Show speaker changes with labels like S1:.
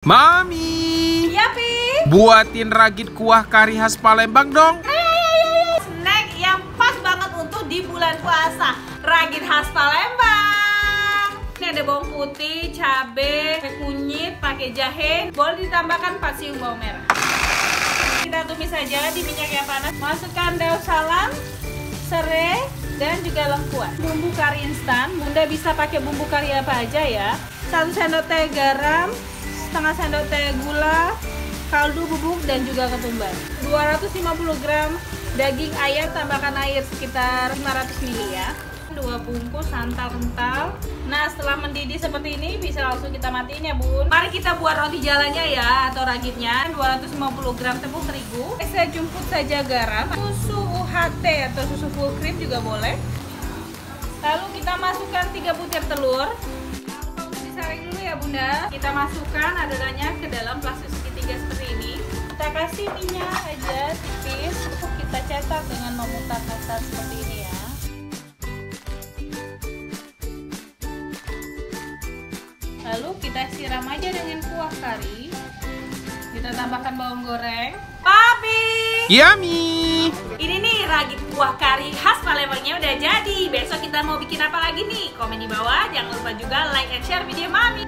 S1: Mami,
S2: Iya, Pi.
S1: buatin ragit kuah kari khas Palembang dong.
S2: Snack yang pas banget untuk di bulan puasa. Ragit khas Palembang. Ini ada bawang putih, cabai, kunyit, pakai jahe. Boleh ditambahkan pasium bawang merah. Kita tumis saja di minyak yang panas. Masukkan daun salam, serai, dan juga lengkuas. Bumbu kari instan. Bunda bisa pakai bumbu kari apa aja ya. 1 sendok teh garam, setengah sendok teh gula, kaldu bubuk dan juga ketumbar. 250 gram daging ayam, tambahkan air sekitar 500 ml ya. 2 bungkus santan kental. Nah, setelah mendidih seperti ini bisa langsung kita matiin ya, Bun. Mari kita buat roti jalannya ya, atau ragitnya. 250 gram tepung terigu. Saya jemput saja garam, susu UHT atau susu full cream juga boleh. Lalu kita masukkan 3 butir telur. Disaring dulu ya, Bunda. Kita masukkan adonannya ke dalam plastik segitiga seperti ini. Kita kasih minyak aja tipis. Kita cetak dengan memutar kasar seperti ini ya. Lalu kita siram aja dengan kuah kari. Kita tambahkan bawang goreng. Papi!
S1: Yummy!
S2: Ini nih ragit kuah kari khas Palembangnya udah jadi. Besok kita mau bikin apa lagi nih? Komen di bawah. Jangan lupa juga like and share video Mami.